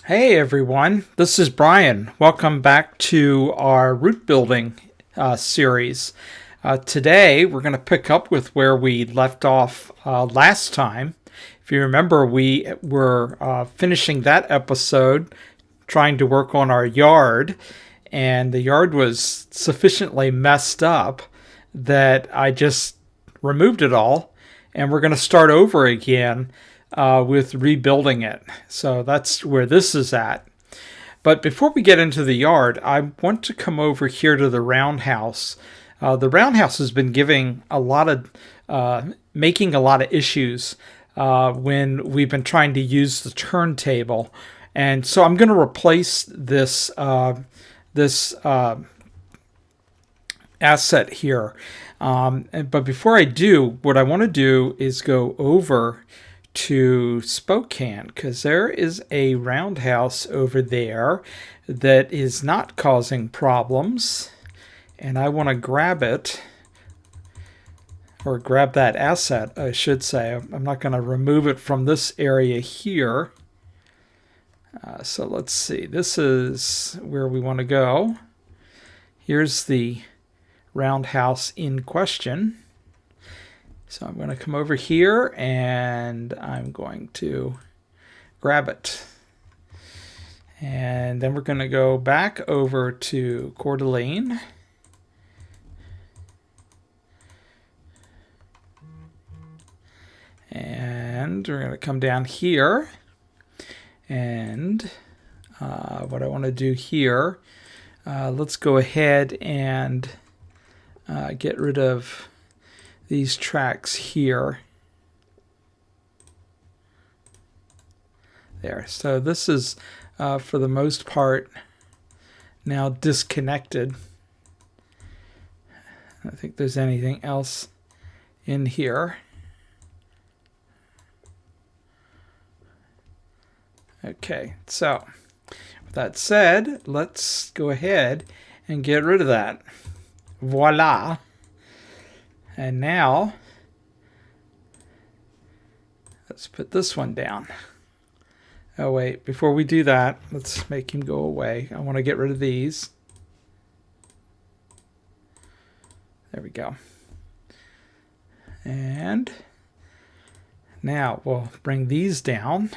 Hey everyone, this is Brian. Welcome back to our root building series. Today we're going to pick up with where we left off last time. If you remember, we were finishing that episode trying to work on our yard, and the yard was sufficiently messed up that I just removed it all, and we're going to start over again with rebuilding it. So that's where this is at. But before we get into the yard, I want to come over here to the roundhouse. The roundhouse has been giving a lot of, making a lot of issues when we've been trying to use the turntable. And so I'm going to replace this asset here. But before I do, what I want to do is go over to Spokane, because there is a roundhouse over there that is not causing problems, and I want to grab it, or grab that asset, I should say. I'm not going to remove it from this area here. So let's see, this is where we want to go. Here's the roundhouse in question. So I'm going to come over here and I'm going to grab it. And then we're going to go back over to Coeur d'Alene. And we're going to come down here. And what I want to do here, let's go ahead and get rid of these tracks here. There. So this is, for the most part, now disconnected. I don't think there's anything else in here. Okay, so with that said, let's go ahead and get rid of that. Voila. And now, let's put this one down. Oh wait, before we do that, let's make him go away. I want to get rid of these. There we go. And now we'll bring these down.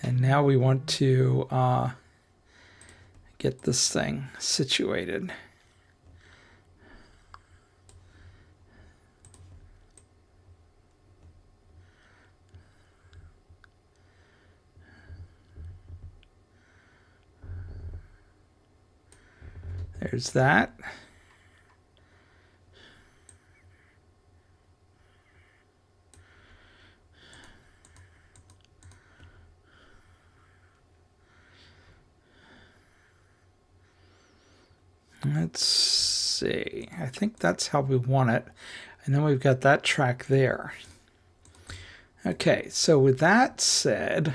And now we want to get this thing situated. There's that. Let's see. I think that's how we want it. And then we've got that track there. Okay, so with that said,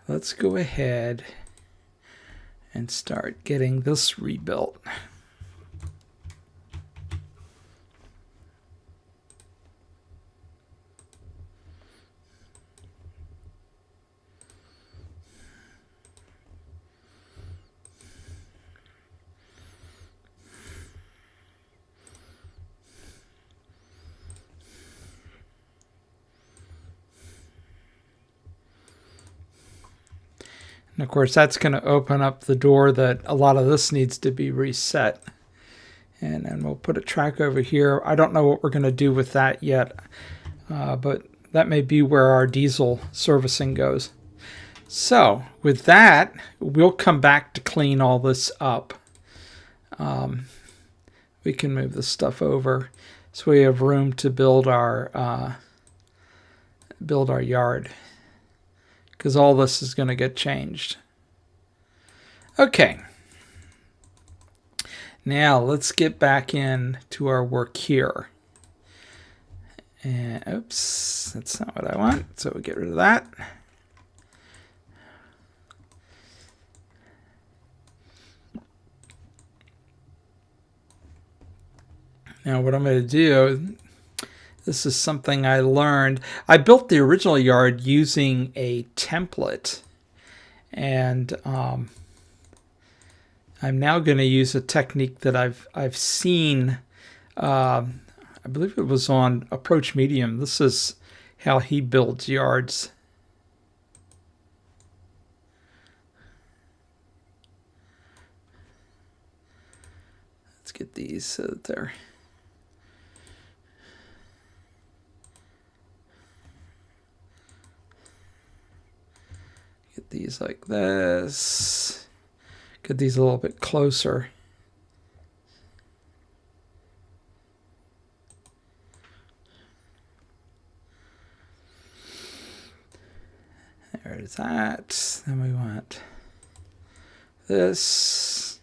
let's go ahead and start getting this rebuilt. And of course, that's going to open up the door that a lot of this needs to be reset. And then we'll put a track over here. I don't know what we're going to do with that yet, but that may be where our diesel servicing goes. So with that, we'll come back to clean all this up. We can move this stuff over so we have room to build our build our yard, because all this is going to get changed. Okay. Now let's get back in to our work here. And oops, that's not what I want. So we'll get rid of that. Now what I'm going to do, this is something I learned. I built the original yard using a template, and I'm now going to use a technique that I've seen. I believe it was on Approach Medium. This is how he builds yards. Let's get these so that they're get these like this. Get these a little bit closer. There's that. Then we want this.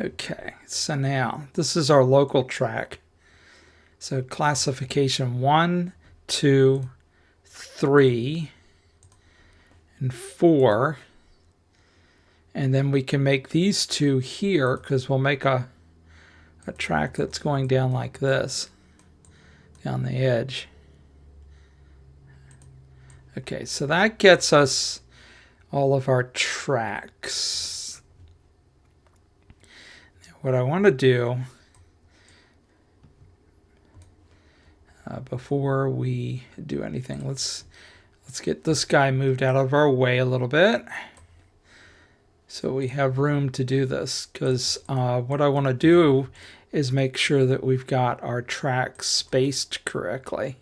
Okay, so now this is our local track. So classification 1, 2, 3, and 4. And then we can make these two here, because we'll make a track that's going down like this, down the edge. Okay, so that gets us all of our tracks. Now, what I want to do before we do anything, let's get this guy moved out of our way a little bit, so we have room to do this, because what I want to do is make sure that we've got our tracks spaced correctly.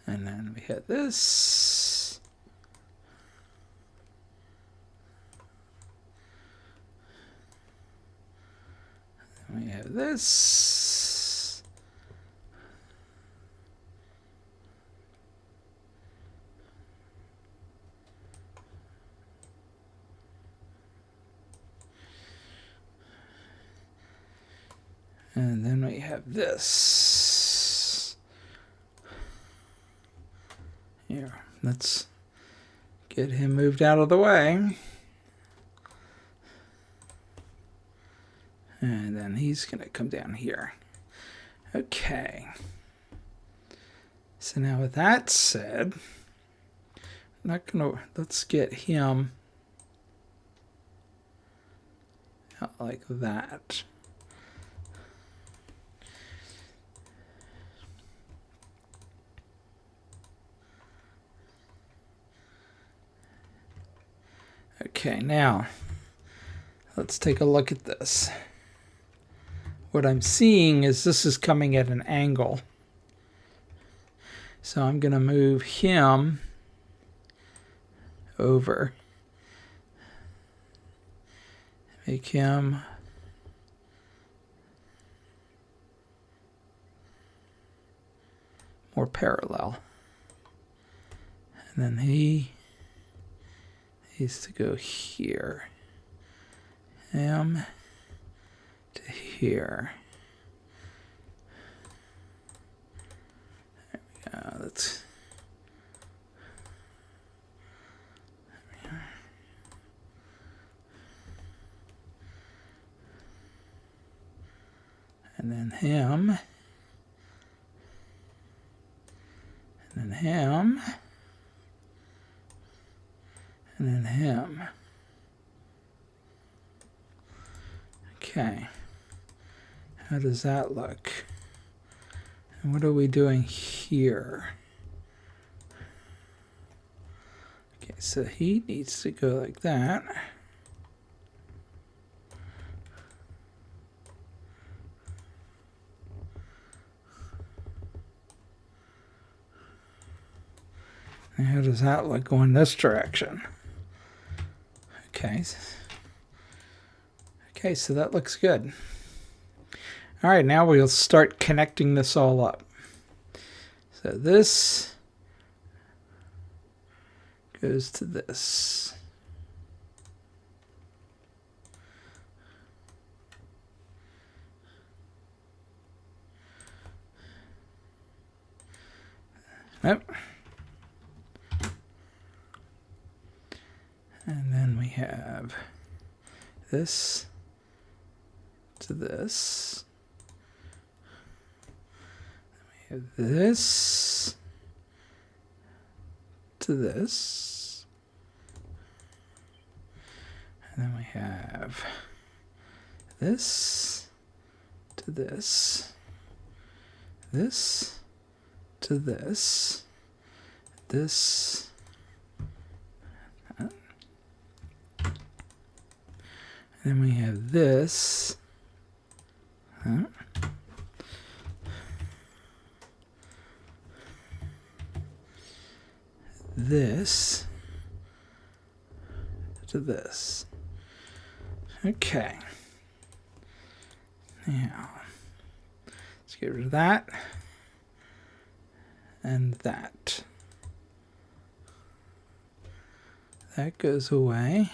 And then we hit this. Then we have this. And then we have this. Here, let's get him moved out of the way. And then he's going to come down here. Okay. So now with that said, let's get him out like that. Okay, now let's take a look at this. What I'm seeing is this is coming at an angle. So I'm going to move him over. Make him more parallel. And then he needs to go here. Him to here. There we go. Let's. And then him. And then him. And then him. Okay. How does that look? And what are we doing here? Okay, so he needs to go like that. And how does that look going this direction? Okay. Okay, so that looks good. All right, now we'll start connecting this all up. So this goes to this. Yep. And then we have this to this. We have this to this. And then we have this to this. This to this. This. And then we have this. This to this. Okay. Now, let's get rid of that and that. That goes away.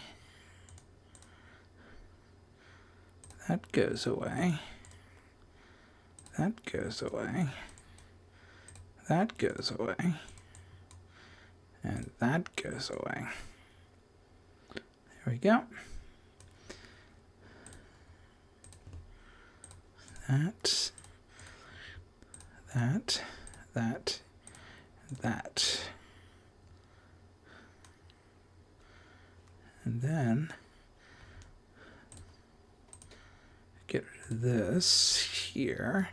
That goes away. That goes away. That goes away. And that goes away. There we go. That, that, that, that. And then get rid of this here.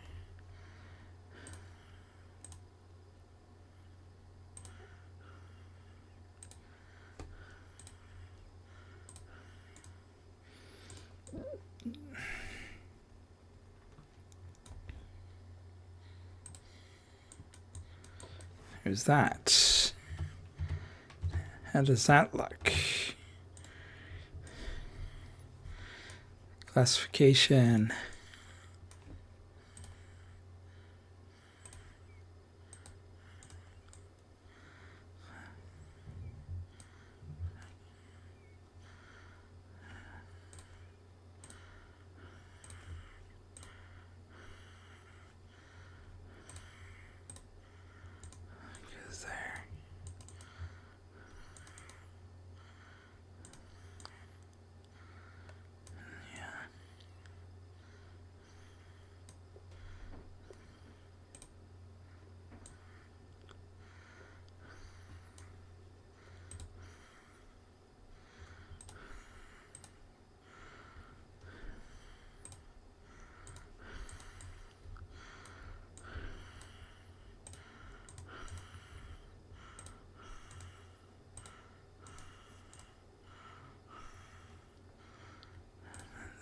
There's that. How does that look? Classification. Goes there.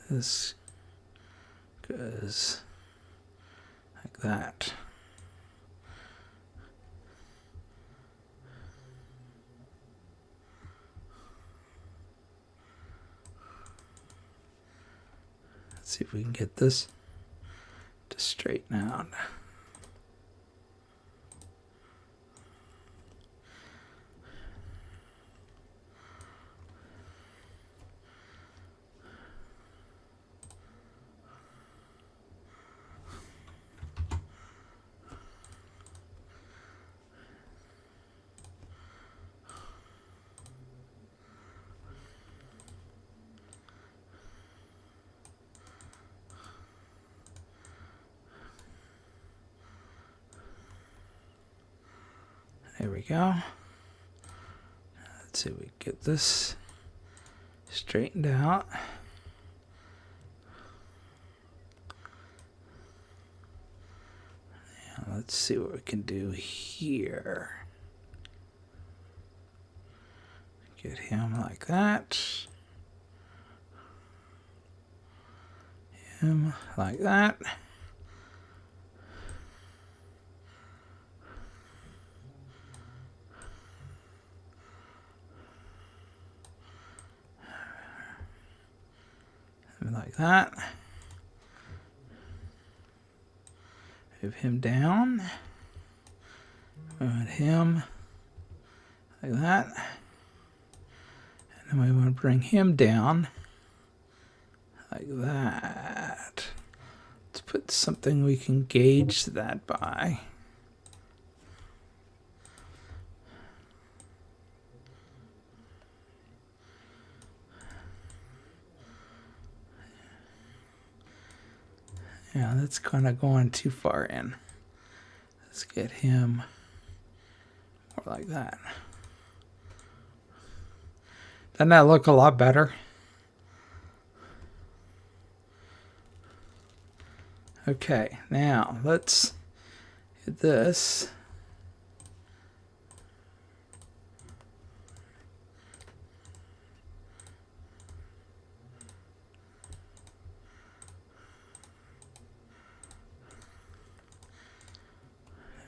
This goes like that. Let's see if we can get this to straighten out. There we go. Let's see if we get this straightened out. Yeah, let's see what we can do here. Get him like that. Him like that. Like that. Move him down. Move him like that. And then we want to bring him down like that. Let's put something we can gauge that by. Yeah, that's kind of going too far in. Let's get him more like that. Doesn't that look a lot better? Okay, now let's get this.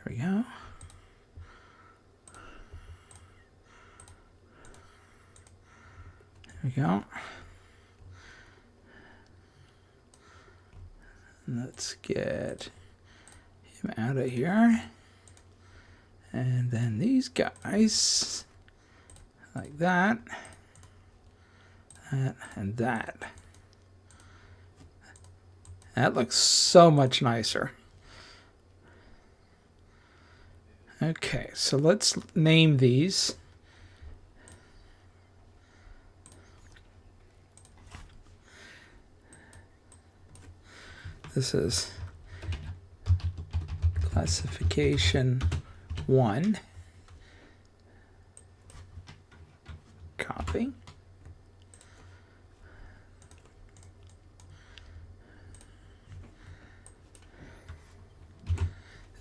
There we go. There we go. And let's get him out of here. And then these guys, like that, that, and that. That looks so much nicer. Okay, so let's name these. This is classification 1. Copy.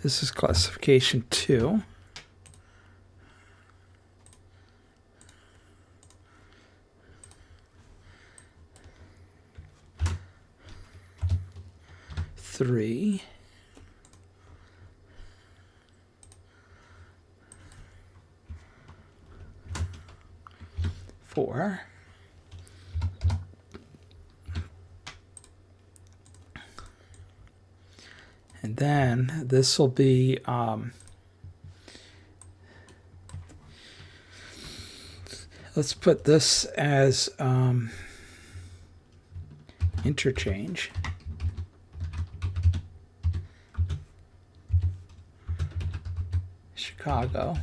This is classification 2. Three. 4. And then this will be let's put this as interchange. Chicago.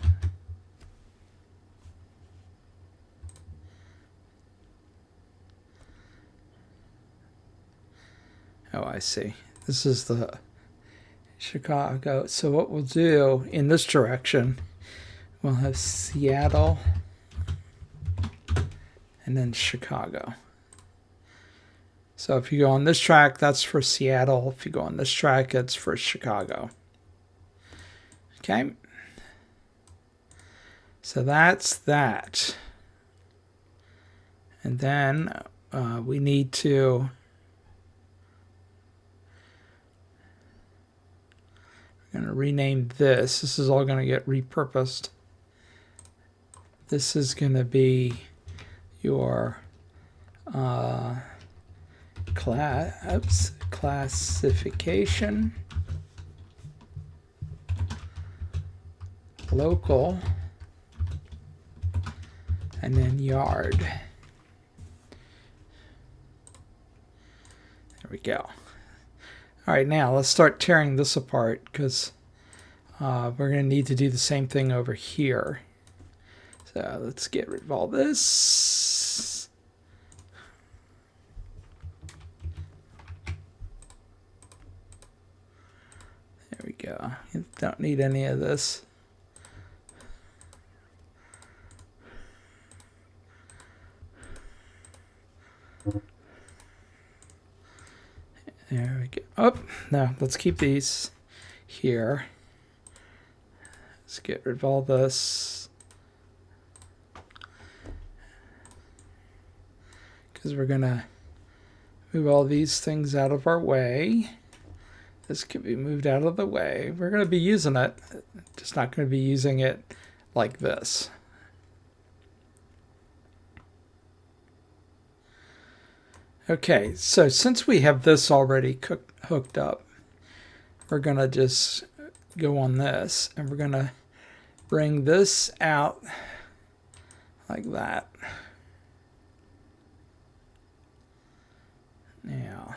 Oh, I see. This is the Chicago. So what we'll do in this direction, we'll have Seattle and then Chicago. So if you go on this track, that's for Seattle. If you go on this track, it's for Chicago. Okay. So that's that. And then we need to we're going to rename this. This is all going to get repurposed. This is going to be your classification, local, and then yard. There we go. All right, now let's start tearing this apart because we're going to need to do the same thing over here. So let's get rid of all this. There we go. You don't need any of this. There we go. Oh, no, let's keep these here. get rid of all this. Because we're going to move all these things out of our way. This can be moved out of the way. We're going to be using it, just not going to be using it like this. Okay, so since we have this already hooked up, we're going to just go on this, and we're going to bring this out like that. Now,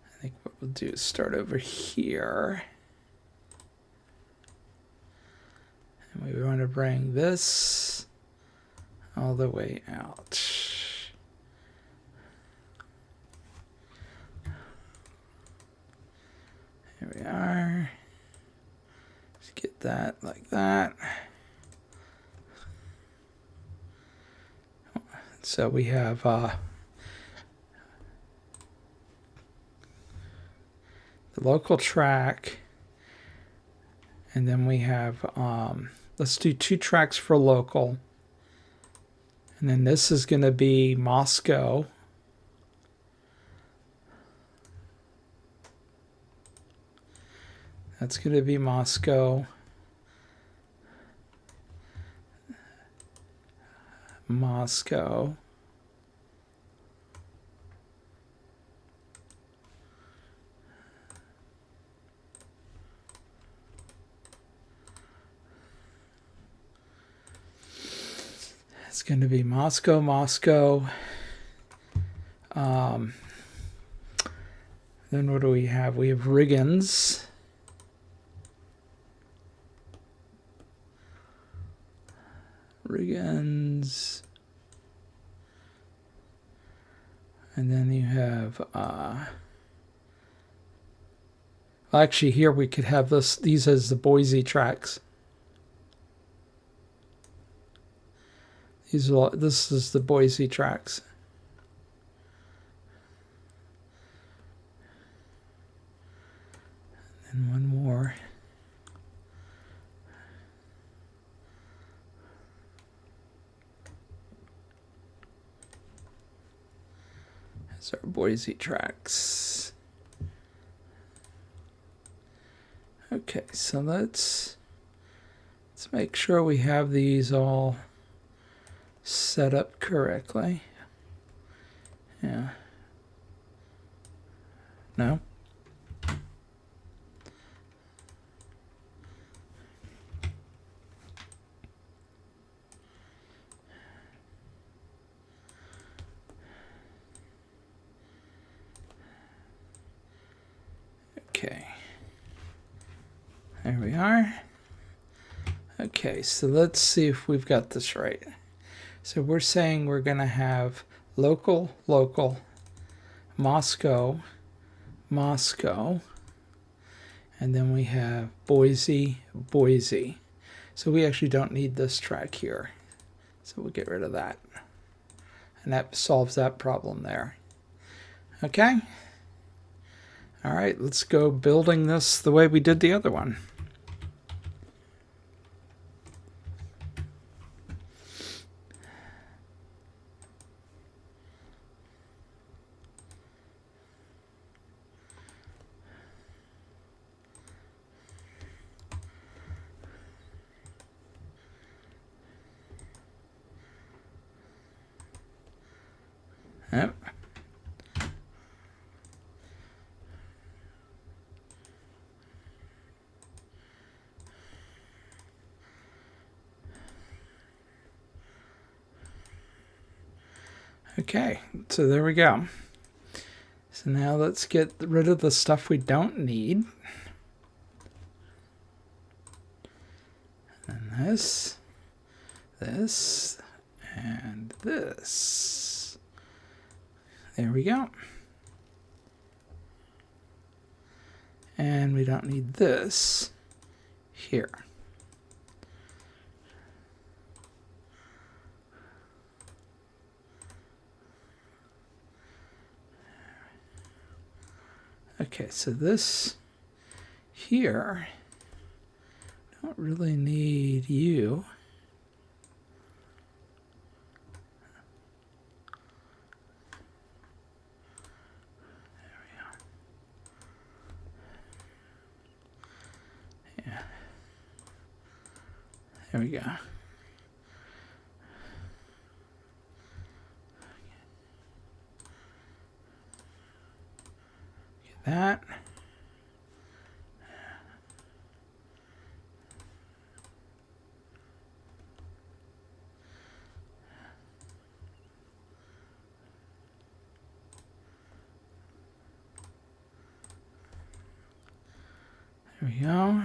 I think what we'll do is start over here. And we want to bring this all the way out. Here we are. Let's get that like that. So we have the local track, and then we have let's do 2 tracks for local, and then this is going to be Moscow. That's going to be Moscow. Moscow. It's going to be Moscow, Moscow. Then what do we have? We have Riggins. Riggins. And then you have actually here we could have these as the Boise tracks. This is the Boise tracks. And one more. That's our Boise tracks. Okay, so let's make sure we have these all set up correctly. Yeah. No? Okay. There we are. Okay, so let's see if we've got this right. So we're saying we're going to have local, local, Moscow, Moscow, and then we have Boise, Boise. So we actually don't need this track here. So we'll get rid of that. And that solves that problem there. Okay? All right, let's go building this the way we did the other one. Yep. Okay, so there we go. So now let's get rid of the stuff we don't need. And this, and this. There we go. And we don't need this here. Okay, so this here Don't really need you. Yeah. There we go. Get that. There we go.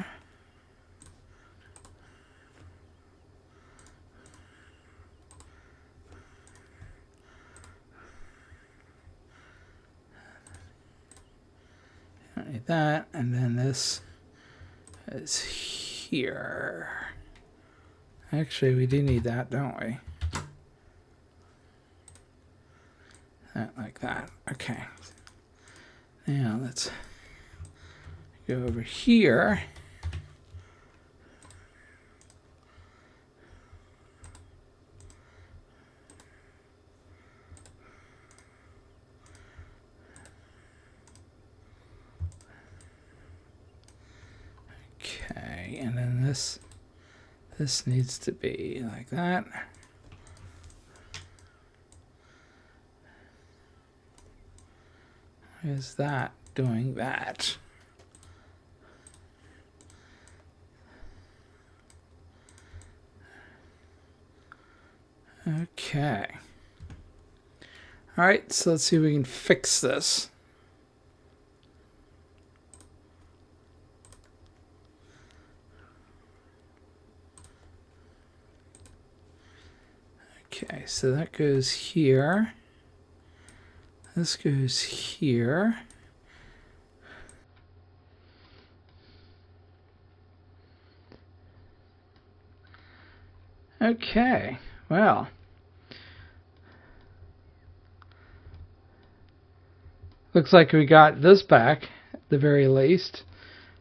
Don't need that, and then this is here. Actually, we do need that, don't we? That like that. Okay. Now let's go over here. Okay, and then this needs to be like that. Is that doing that? Okay. All right, so let's see if we can fix this. Okay, so that goes here. This goes here. Okay, well. Looks like we got this back at the very least.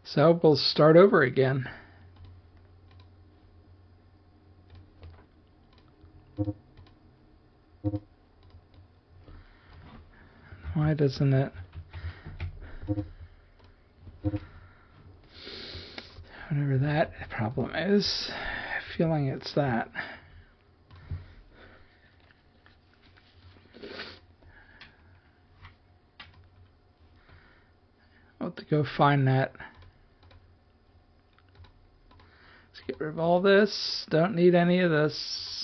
So we'll start over again. Why doesn't it? Whatever that problem is, I have a feeling it's that. I'll have to go find that. Let's get rid of all this. Don't need any of this.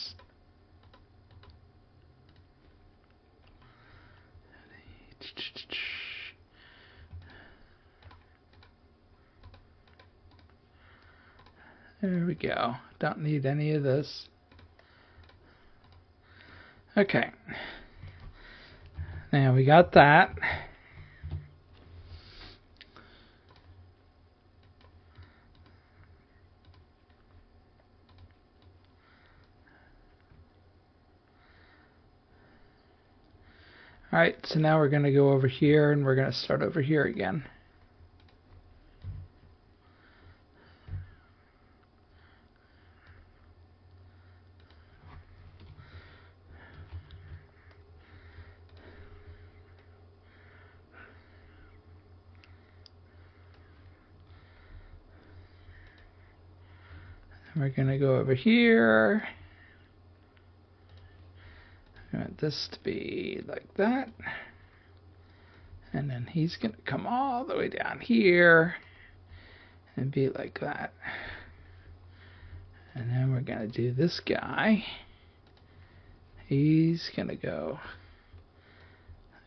There we go. Don't need any of this. Okay. Now we got that. Alright, so now we're going to go over here and we're going to start over here again. We're going to go over here. I want this to be like that. And then he's going to come all the way down here and be like that. And then we're going to do this guy. He's going to go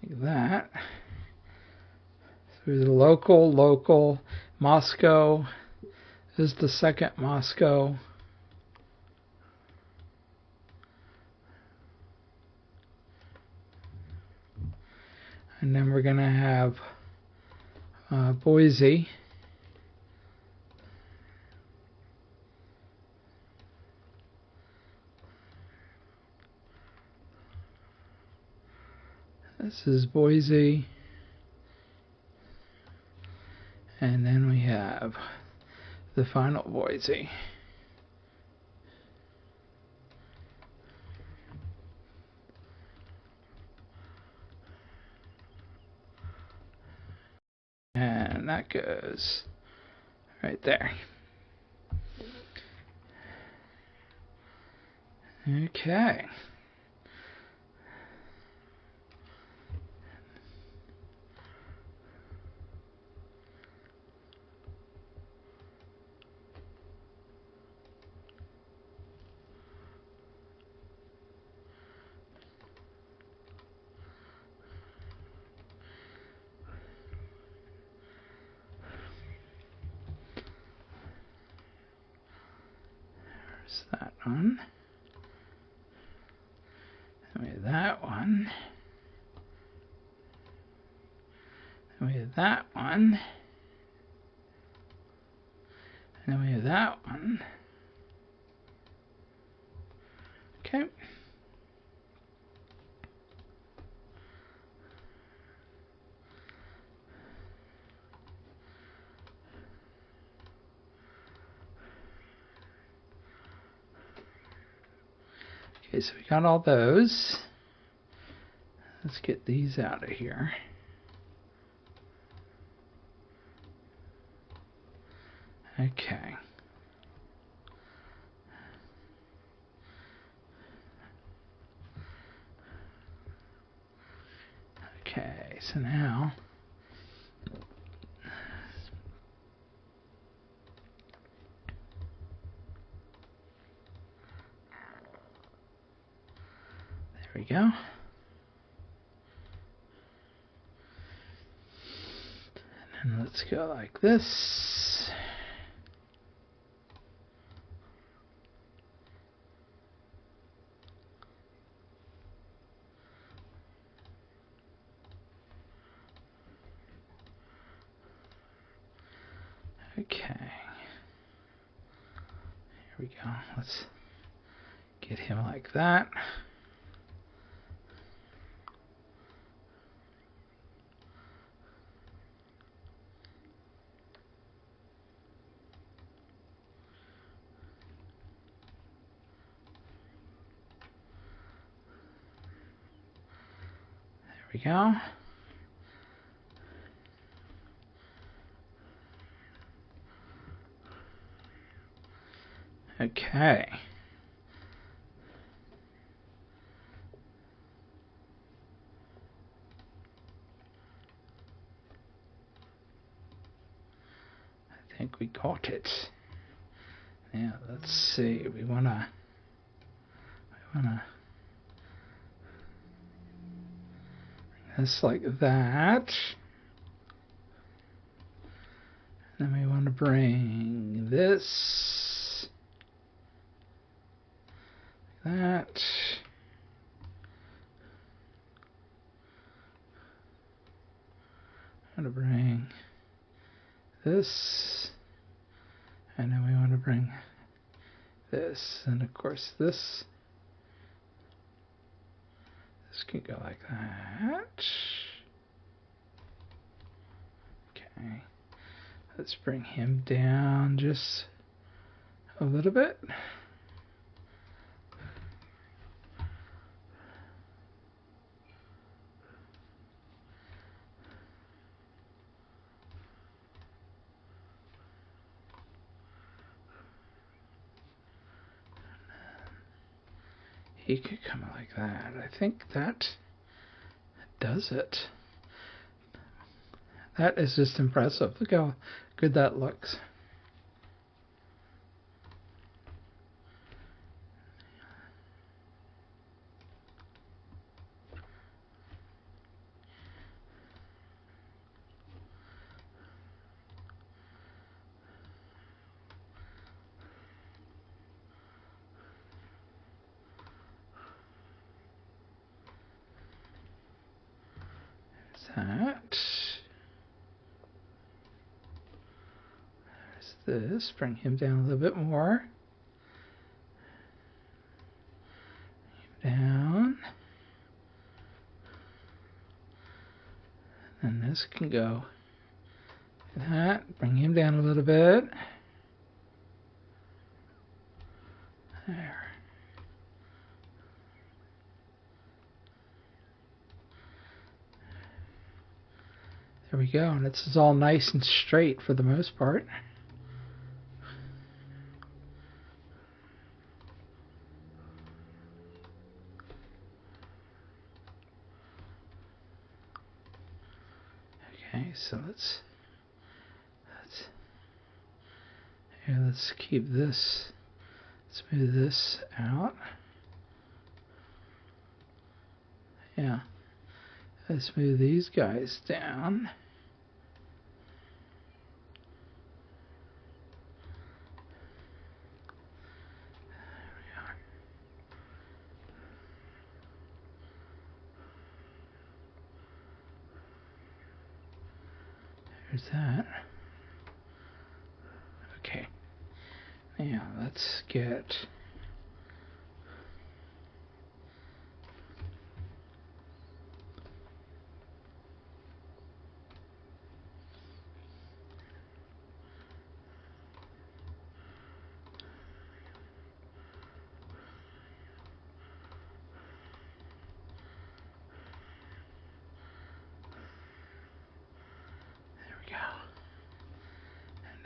like that. So the local, Moscow. This is the second Moscow. And then we're going to have Boise. This is Boise. And then we have the final Boise. And that goes right there. Okay. There's that one. And we have that one. And we have that one. And then we have that one. Okay. Okay, so we got all those. Let's get these out of here. Okay. Okay, so now there we go. And let's go like this. Okay. Here we go. Let's get him like that. There we go. Okay. I think we got it. Now let's see. We wanna bring this like that. And then we want to bring this like that. I'm going to bring this, and then we want to bring this, and of course this can go like that. Okay, let's bring him down just a little bit. He could come like that. I think that does it. That is just impressive. Look how good that looks. That. There's this. Bring him down a little bit more. Down. And this can go like that. Bring him down a little bit. There. There we go, and this is all nice and straight for the most part. Okay, so let's keep this. Let's move this out. Yeah. Let's move these guys down. There's that. Okay. Now let's get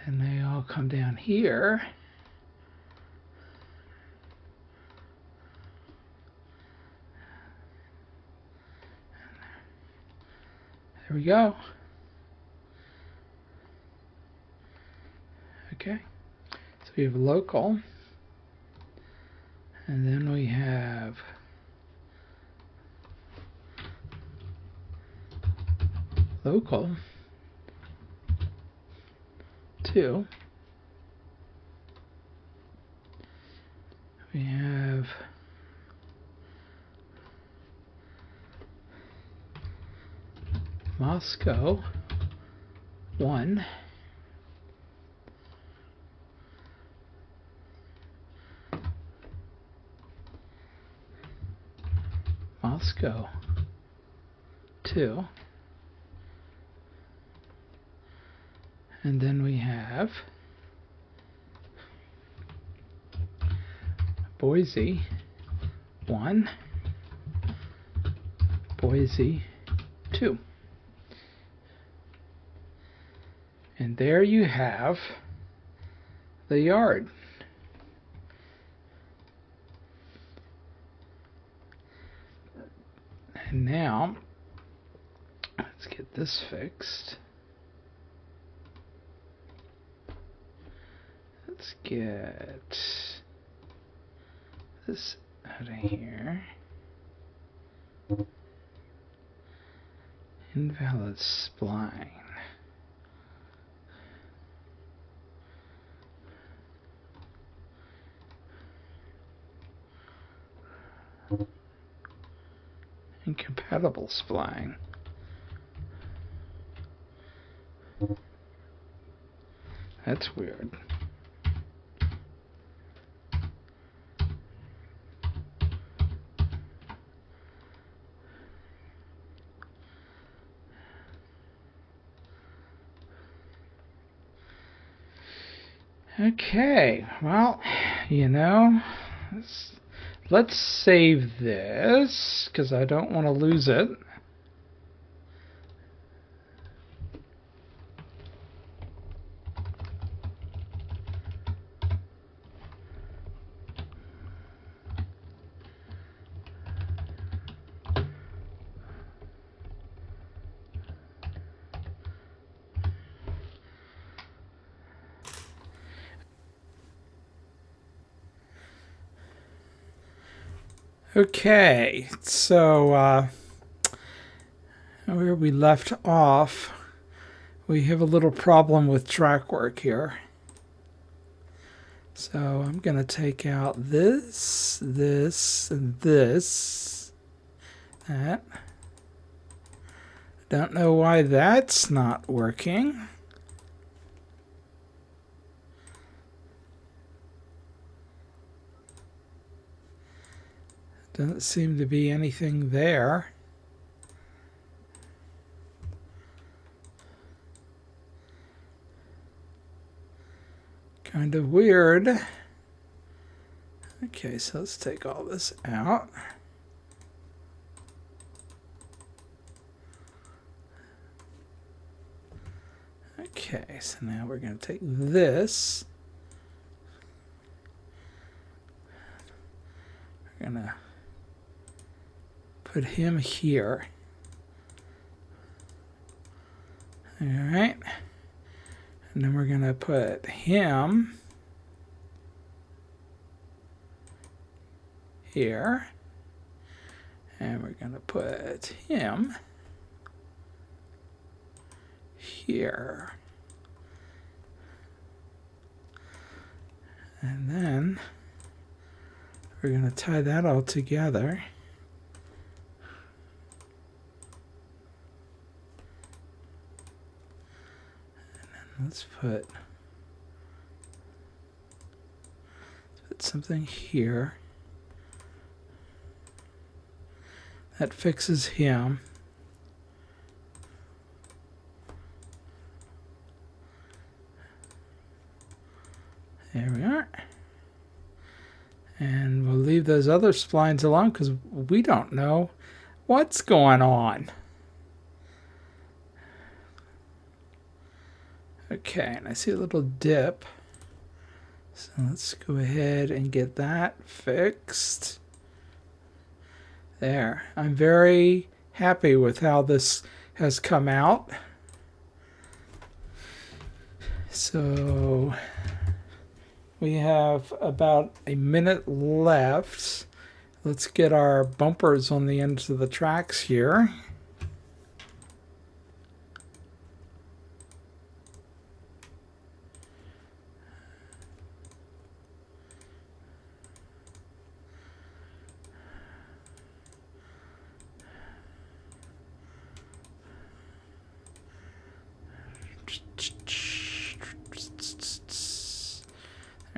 and they all come down here. There we go. Okay, so we have local, and then we have local 2. We have Moscow 1. Moscow 2. And then we have Boise 1, Boise 2. And there you have the yard. And now, let's get this fixed. Let's get this out of here. Invalid spline. Incompatible spline. That's weird. Okay, well, you know, let's save this, because I don't want to lose it. Okay, so where we left off, we have a little problem with track work here. So I'm going to take out this, this, and this. That. Don't know why that's not working. Doesn't seem to be anything there. Kind of weird. Okay, so let's take all this out. Okay, so now we're going to take this. We're going to put him here. All right. And then we're going to put him here. And we're going to put him here. And then we're going to tie that all together. And then let's put something here. That fixes him. There we are. And we'll leave those other splines alone because we don't know what's going on. Okay, and I see a little dip. So let's go ahead and get that fixed. There. I'm very happy with how this has come out. So we have about a minute left. Let's get our bumpers on the ends of the tracks here.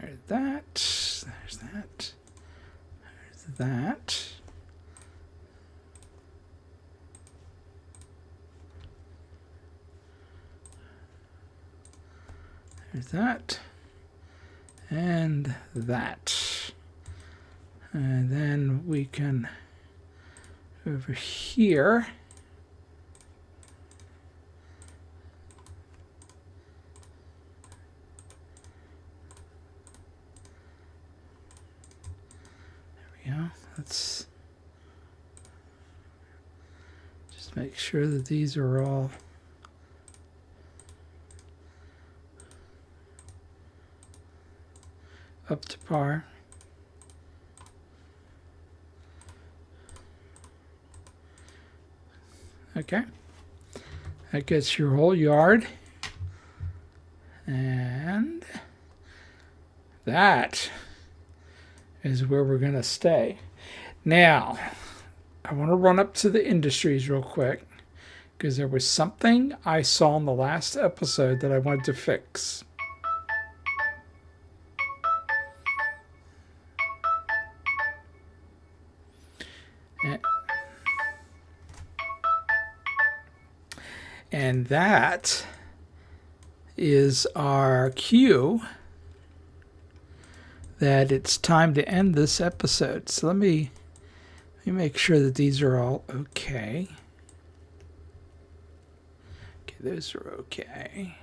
There's that. There's that. There's that. There's that. And that. And then we can over here. Let's just make sure that these are all up to par. Okay. That gets your whole yard. And that is where we're going to stay. Now, I want to run up to the industries real quick because there was something I saw in the last episode that I wanted to fix. And that is our cue that it's time to end this episode. So let me make sure that these are all okay. Okay, those are okay.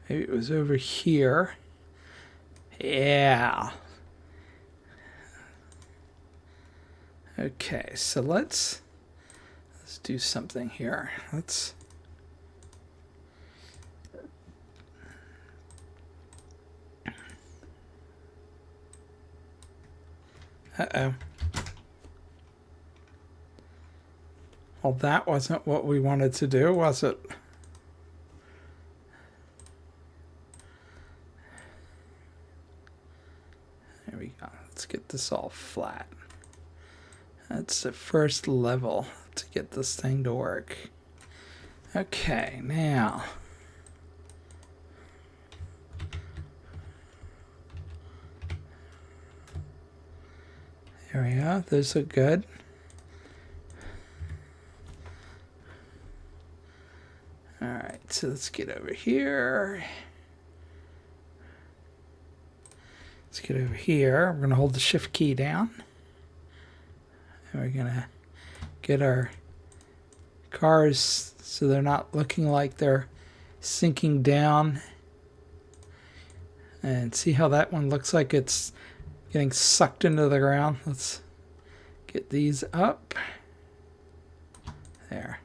Maybe it was over here. Yeah. Okay, so let's do something here. Let's Uh-oh. Well, that wasn't what we wanted to do, was it? There we go. Let's get this all flat. That's the first level to get this thing to work. Okay, now there we go. Those look good. All right, so let's get over here. Let's get over here. We're going to hold the shift key down. And we're going to get our cars so they're not looking like they're sinking down. And see how that one looks like it's getting sucked into the ground. Let's get these up. There.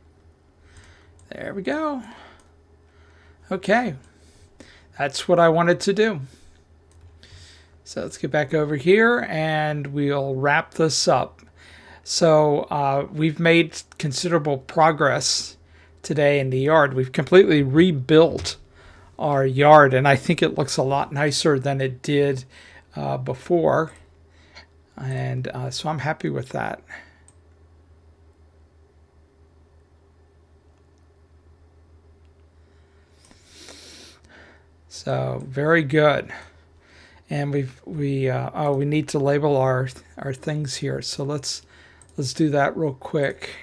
There we go. Okay. That's what I wanted to do. So let's get back over here and we'll wrap this up. So we've made considerable progress today in the yard. We've completely rebuilt our yard, and I think it looks a lot nicer than it did before. And so I'm happy with that. So very good. And we need to label our things here. So let's do that real quick.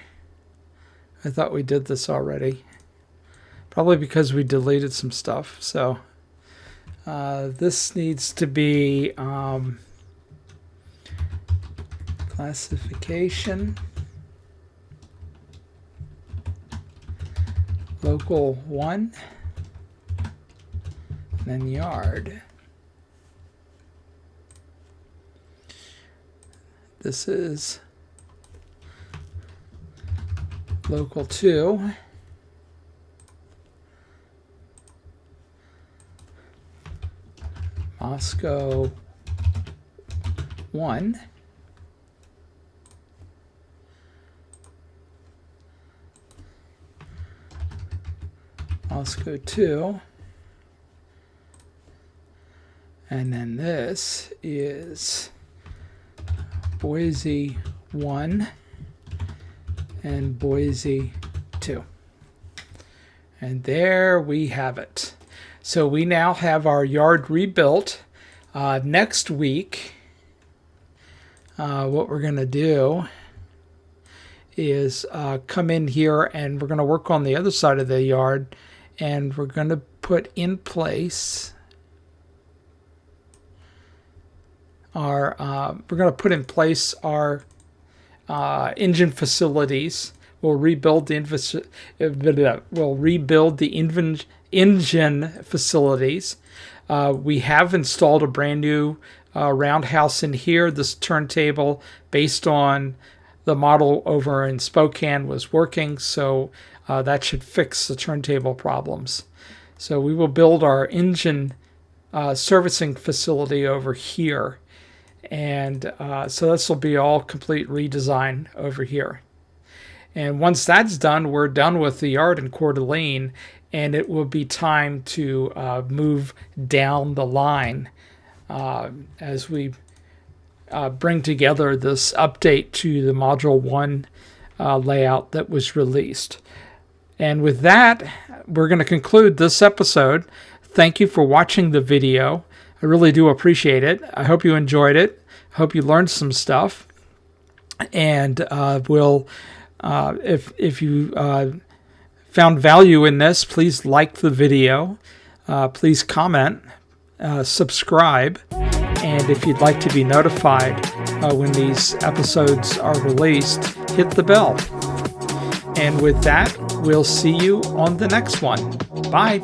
I thought we did this already. Probably because we deleted some stuff. So this needs to be classification, local 1, and then yard. This is local 2. Moscow 1. Moscow 2. And then this is Boise 1 and Boise 2. And there we have it. So we now have our yard rebuilt. Next week, what we're going to do is come in here and we're going to work on the other side of the yard, and we're going to put in place our engine facilities. We'll rebuild the engine facilities. We have installed a brand new roundhouse in here. This turntable, based on the model over in Spokane, was working, so that should fix the turntable problems. So we will build our engine servicing facility over here. And so this will be all complete redesign over here. And once that's done, we're done with the yard in Coeur d'Alene, and it will be time to move down the line as we bring together this update to the Module 1 layout that was released. And with that, we're going to conclude this episode. Thank you for watching the video. I really do appreciate it. I hope you enjoyed it. I hope you learned some stuff. And if you found value in this, please like the video. Please comment, subscribe, and if you'd like to be notified when these episodes are released, hit the bell. And with that, we'll see you on the next one. Bye.